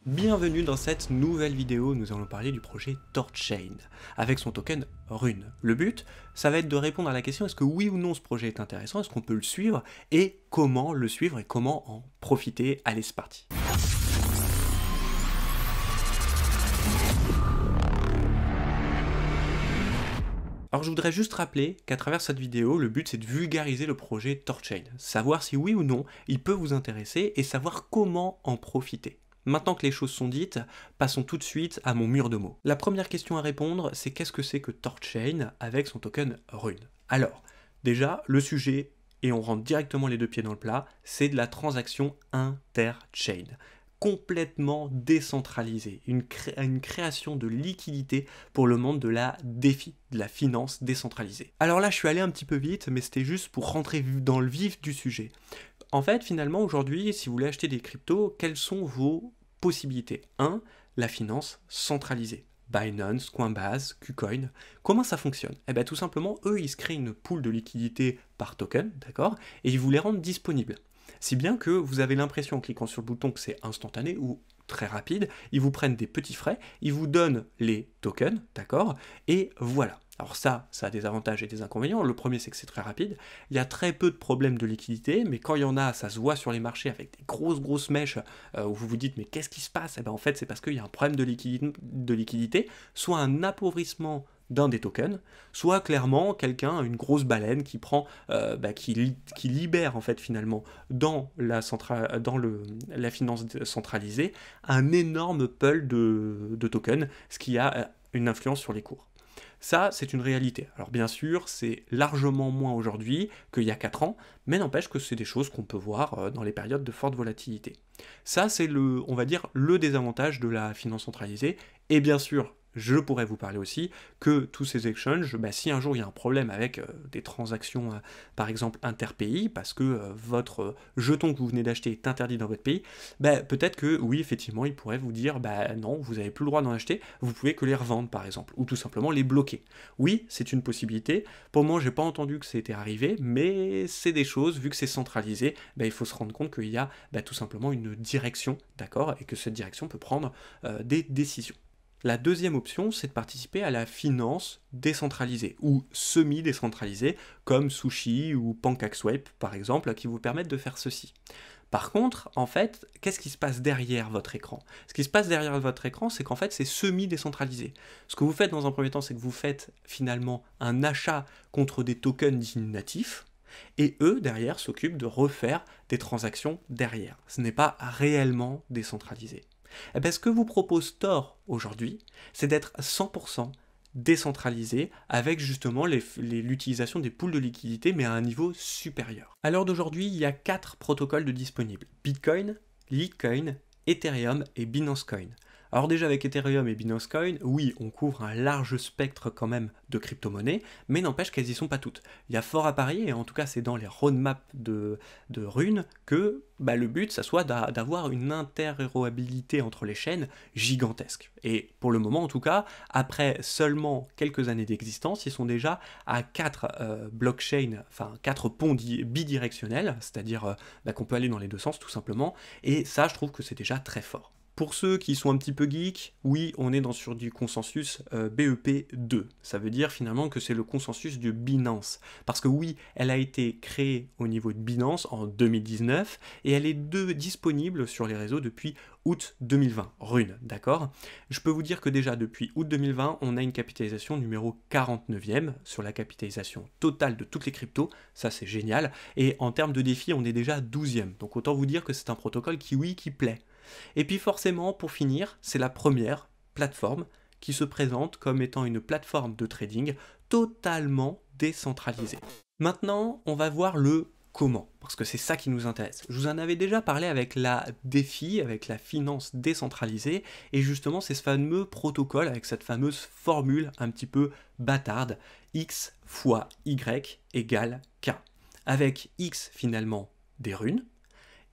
Bienvenue dans cette nouvelle vidéo, nous allons parler du projet TorChain, avec son token Rune. Le but, ça va être de répondre à la question est-ce que oui ou non ce projet est intéressant, est-ce qu'on peut le suivre, et comment le suivre et comment en profiter. Allez, c'est parti. Alors je voudrais juste rappeler qu'à travers cette vidéo, le but c'est de vulgariser le projet TorChain, savoir si oui ou non il peut vous intéresser et savoir comment en profiter. Maintenant que les choses sont dites, passons tout de suite à mon mur de mots. La première question à répondre, c'est qu'est-ce que c'est que TorChain avec son token Rune? Alors, déjà, le sujet, et on rentre directement les deux pieds dans le plat, c'est de la transaction interchain. Complètement décentralisée, une création de liquidité pour le monde de la DeFi, de la finance décentralisée. Alors là, je suis allé un petit peu vite, mais c'était juste pour rentrer dans le vif du sujet. En fait, finalement, aujourd'hui, si vous voulez acheter des cryptos, quelles sont vos possibilités? 1. La finance centralisée. Binance, Coinbase, KuCoin. Comment ça fonctionne? Eh bien tout simplement, eux, ils se créent une pool de liquidité par token, d'accord? Et ils vous les rendent disponibles. Si bien que vous avez l'impression en cliquant sur le bouton que c'est instantané ou très rapide, ils vous prennent des petits frais, ils vous donnent les tokens, d'accord? Et voilà. Alors ça a des avantages et des inconvénients. Le premier, c'est que c'est très rapide. Il y a très peu de problèmes de liquidité, mais quand il y en a, ça se voit sur les marchés avec des grosses mèches où vous vous dites, mais qu'est-ce qui se passe? Eh bien, en fait, c'est parce qu'il y a un problème de liquidité, soit un appauvrissement d'un des tokens, soit clairement quelqu'un, une grosse baleine qui prend, qui libère en fait finalement dans la finance centralisée un énorme pool de tokens, ce qui a une influence sur les cours. Ça, c'est une réalité. Alors bien sûr, c'est largement moins aujourd'hui qu'il y a 4 ans, mais n'empêche que c'est des choses qu'on peut voir dans les périodes de forte volatilité. Ça, c'est on va dire, le désavantage de la finance centralisée, et bien sûr, je pourrais vous parler aussi que tous ces exchanges, si un jour il y a un problème avec des transactions, par exemple interpays, parce que votre jeton que vous venez d'acheter est interdit dans votre pays, peut-être que oui, effectivement, il pourrait vous dire, non, vous n'avez plus le droit d'en acheter, vous pouvez que les revendre par exemple, ou tout simplement les bloquer. Oui, c'est une possibilité. Pour le moment, j'ai pas entendu que c'était arrivé, mais c'est des choses, vu que c'est centralisé, il faut se rendre compte qu'il y a tout simplement une direction, d'accord, et que cette direction peut prendre des décisions. La deuxième option, c'est de participer à la finance décentralisée ou semi-décentralisée, comme Sushi ou PancakeSwap par exemple, qui vous permettent de faire ceci. Par contre, en fait, qu'est-ce qui se passe derrière votre écran? Ce qui se passe derrière votre écran, c'est qu'en fait, c'est semi-décentralisé. Ce que vous faites dans un premier temps, c'est que vous faites finalement un achat contre des tokens dits natifs, et eux, derrière, s'occupent de refaire des transactions derrière. Ce n'est pas réellement décentralisé. Eh bien, ce que vous propose Tor aujourd'hui, c'est d'être 100% décentralisé avec justement l'utilisation des pools de liquidité, mais à un niveau supérieur. À l'heure d'aujourd'hui, il y a 4 protocoles de disponibles: Bitcoin, Litecoin, Ethereum et Binance Coin. Alors déjà avec Ethereum et Binance Coin, oui, on couvre un large spectre quand même de crypto-monnaies, mais n'empêche qu'elles y sont pas toutes. Il y a fort à parier, et en tout cas c'est dans les roadmaps de Rune, que le but ça soit d'avoir une interopérabilité entre les chaînes gigantesque. Et pour le moment en tout cas, après seulement quelques années d'existence, ils sont déjà à 4 blockchains, enfin 4 ponts bidirectionnels, c'est-à-dire qu'on peut aller dans les deux sens tout simplement, et ça je trouve que c'est déjà très fort. Pour ceux qui sont un petit peu geeks, oui, on est sur du consensus BEP2. Ça veut dire finalement que c'est le consensus de Binance. Parce que oui, elle a été créée au niveau de Binance en 2019 et elle est disponible sur les réseaux depuis août 2020. Rune, d'accord? Je peux vous dire que déjà depuis août 2020, on a une capitalisation numéro 49e sur la capitalisation totale de toutes les cryptos. Ça, c'est génial. Et en termes de défi, on est déjà 12e. Donc autant vous dire que c'est un protocole qui plaît. Et puis forcément, pour finir, c'est la première plateforme qui se présente comme étant une plateforme de trading totalement décentralisée. Maintenant, on va voir le comment, parce que c'est ça qui nous intéresse. Je vous en avais déjà parlé avec la DeFi, avec la finance décentralisée, et justement c'est ce fameux protocole avec cette fameuse formule un petit peu bâtarde, X fois Y égale K. Avec X finalement des runes,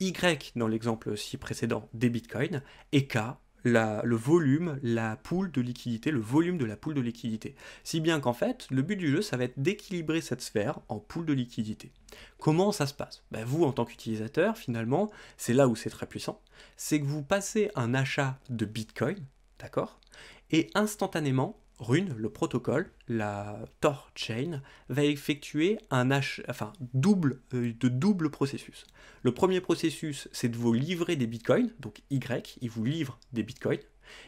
Y dans l'exemple ci précédent des bitcoins, et K le volume, la pool de liquidité, le volume de la pool de liquidité. Si bien qu'en fait, le but du jeu, ça va être d'équilibrer cette sphère en pool de liquidité. Comment ça se passe? Vous, en tant qu'utilisateur, finalement, c'est là où c'est très puissant, c'est que vous passez un achat de Bitcoin, d'accord? Et instantanément, Rune, le protocole, la Tor Chain, va effectuer un double processus. Le premier processus, c'est de vous livrer des bitcoins, donc Y, il vous livre des bitcoins,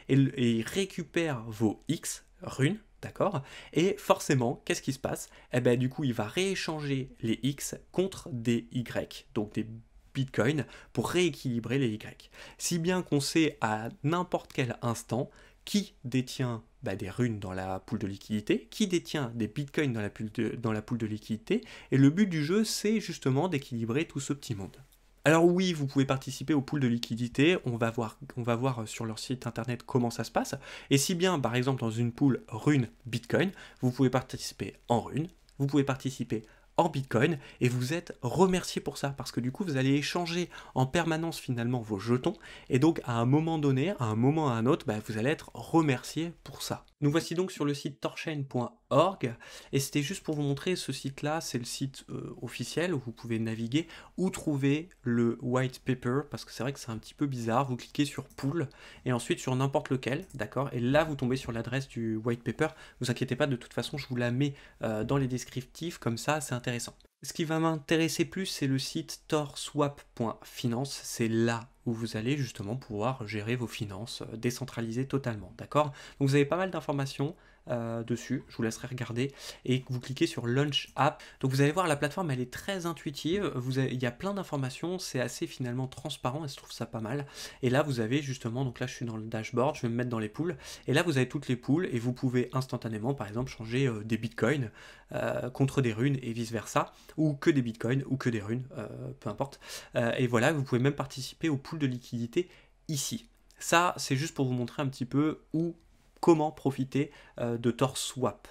et il récupère vos X, Rune, d'accord? Et forcément, qu'est-ce qui se passe? Du coup, il va rééchanger les X contre des Y, donc des bitcoins, pour rééquilibrer les Y. Si bien qu'on sait à n'importe quel instant qui détient des runes dans la pool de liquidité, qui détient des bitcoins dans la pool de liquidité, et le but du jeu, c'est justement d'équilibrer tout ce petit monde. Alors oui, vous pouvez participer au pool de liquidité, on va voir sur leur site internet comment ça se passe, et si bien, par exemple, dans une pool rune Bitcoin, vous pouvez participer en rune, vous pouvez participer en Bitcoin, et vous êtes remercié pour ça, parce que du coup, vous allez échanger en permanence finalement vos jetons, et donc à un moment donné, à un moment à un autre, vous allez être remercié pour ça. Nous voici donc sur le site torchain.org, et c'était juste pour vous montrer ce site-là, c'est le site officiel où vous pouvez naviguer, où trouver le white paper, parce que c'est vrai que c'est un petit peu bizarre, vous cliquez sur pool, et ensuite sur n'importe lequel, d'accord, et là vous tombez sur l'adresse du white paper, vous inquiétez pas, de toute façon je vous la mets dans les descriptifs, comme ça c'est intéressant. Ce qui va m'intéresser plus, c'est le site torswap.finance, c'est là où vous allez justement pouvoir gérer vos finances décentralisées totalement, d'accord? Donc vous avez pas mal d'informations dessus, je vous laisserai regarder, et vous cliquez sur Launch App. Donc vous allez voir, la plateforme elle est très intuitive, il y a plein d'informations, c'est assez finalement transparent, et je trouve ça pas mal. Et là vous avez justement, donc là je suis dans le dashboard, je vais me mettre dans les pools, et là vous avez toutes les pools, et vous pouvez instantanément par exemple changer des bitcoins contre des runes et vice versa, ou que des bitcoins ou que des runes, peu importe. Et voilà, vous pouvez même participer au pool de liquidité ici. Ça, c'est juste pour vous montrer un petit peu comment profiter de TorSwap.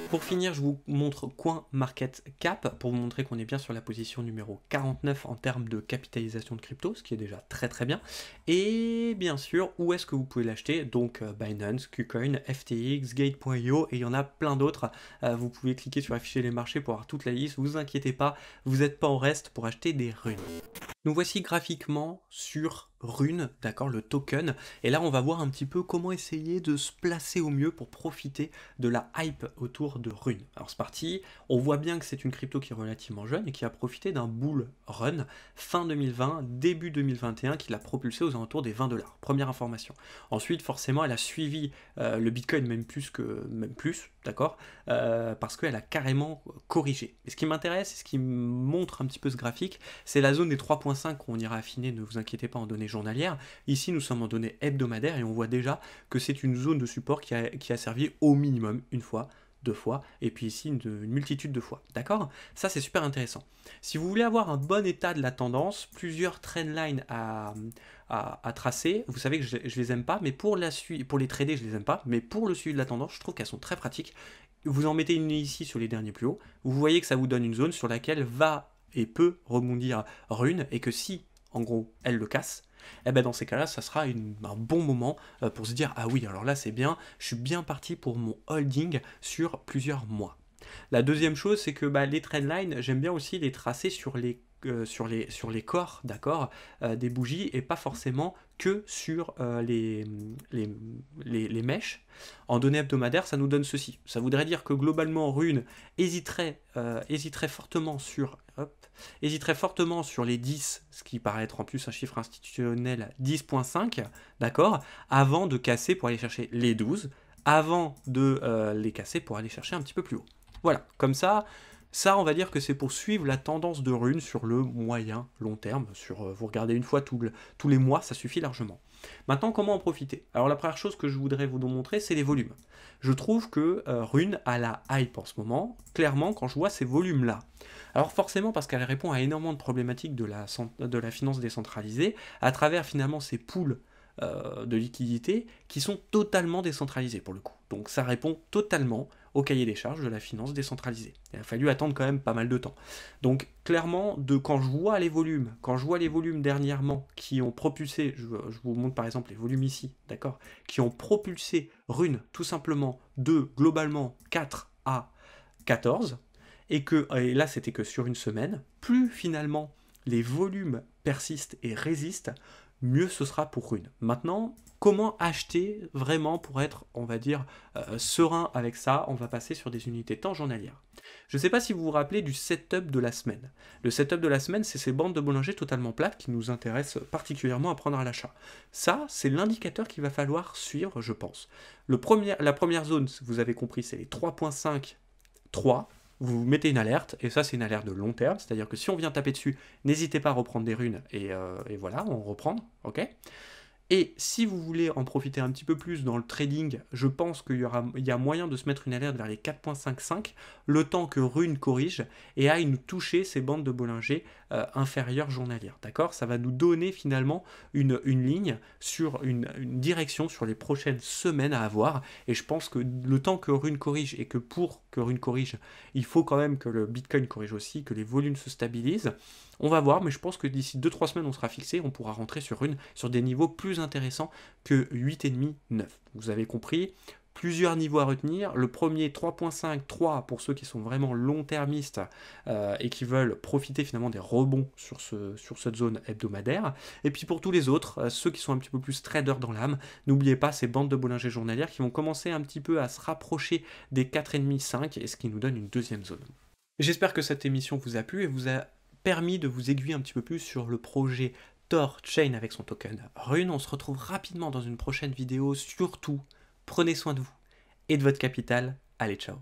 Pour finir, je vous montre CoinMarketCap pour vous montrer qu'on est bien sur la position numéro 49 en termes de capitalisation de crypto, ce qui est déjà très très bien. Et bien sûr, où est-ce que vous pouvez l'acheter? Donc Binance, KuCoin, FTX, Gate.io, et il y en a plein d'autres. Vous pouvez cliquer sur afficher les marchés pour avoir toute la liste. Vous inquiétez pas, vous n'êtes pas en reste pour acheter des runes. Nous voici graphiquement sur Rune, d'accord, le token, et là on va voir un petit peu comment essayer de se placer au mieux pour profiter de la hype autour de Rune. Alors c'est parti, on voit bien que c'est une crypto qui est relativement jeune et qui a profité d'un bull run fin 2020, début 2021, qui l'a propulsé aux alentours des 20$. Première information. Ensuite, forcément, elle a suivi le Bitcoin même plus, d'accord, parce qu'elle a carrément corrigé. Et ce qui m'intéresse, et ce qui montre un petit peu ce graphique, c'est la zone des 3.5 qu'on ira affiner, ne vous inquiétez pas, en données journalières. Ici, nous sommes en données hebdomadaires et on voit déjà que c'est une zone de support qui a servi au minimum une fois, 2 fois, et puis ici une multitude de fois, d'accord? Ça c'est super intéressant. Si vous voulez avoir un bon état de la tendance, plusieurs trendlines à tracer, vous savez que je les aime pas, mais pour les trader je les aime pas, mais pour le suivi de la tendance, je trouve qu'elles sont très pratiques. Vous en mettez une ici sur les derniers plus hauts, vous voyez que ça vous donne une zone sur laquelle va et peut rebondir Rune, et que si, en gros, elle le casse, dans ces cas-là, ça sera un bon moment pour se dire « Ah oui, alors là c'est bien, je suis bien parti pour mon holding sur plusieurs mois ». La deuxième chose, c'est que les trendlines, j'aime bien aussi les tracer sur les corps, d'accord, des bougies, et pas forcément que sur les mèches. En données hebdomadaires, ça nous donne ceci. Ça voudrait dire que globalement, Rune hésiterait fortement sur les 10, ce qui paraît être en plus un chiffre institutionnel, 10.5, d'accord, avant de casser pour aller chercher les 12, avant de les casser pour aller chercher un petit peu plus haut. Voilà, comme ça, on va dire que c'est pour suivre la tendance de Rune sur le moyen long terme. Vous regardez une fois tous les mois, ça suffit largement. Maintenant, comment en profiter? Alors la première chose que je voudrais vous montrer, c'est les volumes. Je trouve que Rune a la hype en ce moment, clairement, quand je vois ces volumes-là. Alors forcément, parce qu'elle répond à énormément de problématiques de la finance décentralisée, à travers finalement ces pools de liquidités qui sont totalement décentralisés pour le coup. Donc ça répond totalement au cahier des charges de la finance décentralisée. Il a fallu attendre quand même pas mal de temps. Donc clairement, quand je vois les volumes dernièrement qui ont propulsé, je vous montre par exemple les volumes ici, d'accord, qui ont propulsé Rune tout simplement de globalement 4 à 14, et là c'était que sur une semaine, plus finalement les volumes persistent et résistent, mieux ce sera pour Rune. Maintenant, comment acheter vraiment pour être, on va dire, serein avec ça? On va passer sur des unités temps journalières. Je ne sais pas si vous vous rappelez du setup de la semaine. Le setup de la semaine, c'est ces bandes de Bollinger totalement plates qui nous intéressent particulièrement à prendre à l'achat. Ça, c'est l'indicateur qu'il va falloir suivre, je pense. La première zone, vous avez compris, c'est les 3.5, 3. Vous mettez une alerte, et ça c'est une alerte de long terme, c'est-à-dire que si on vient taper dessus, n'hésitez pas à reprendre des runes, et voilà, on reprend, ok. Et si vous voulez en profiter un petit peu plus dans le trading, je pense qu'il y a moyen de se mettre une alerte vers les 4.55, le temps que Rune corrige et aille nous toucher ces bandes de Bollinger inférieures journalières. D'accord? Ça va nous donner finalement une ligne sur une direction sur les prochaines semaines à avoir. Et je pense que le temps que Rune corrige, et que pour que Rune corrige, il faut quand même que le Bitcoin corrige aussi, que les volumes se stabilisent. On va voir, mais je pense que d'ici 2-3 semaines, on sera fixé, on pourra rentrer sur des niveaux plus intéressants que 8,5, 9. Vous avez compris, plusieurs niveaux à retenir. Le premier, 3.5, 3 pour ceux qui sont vraiment long-termistes et qui veulent profiter finalement des rebonds sur cette zone hebdomadaire. Et puis pour tous les autres, ceux qui sont un petit peu plus traders dans l'âme, n'oubliez pas ces bandes de Bollinger journalières qui vont commencer un petit peu à se rapprocher des 4,5, 5, et ce qui nous donne une deuxième zone. J'espère que cette émission vous a plu et vous a permis de vous aiguiller un petit peu plus sur le projet THORChain avec son token Rune. On se retrouve rapidement dans une prochaine vidéo. Surtout, prenez soin de vous et de votre capital. Allez, ciao.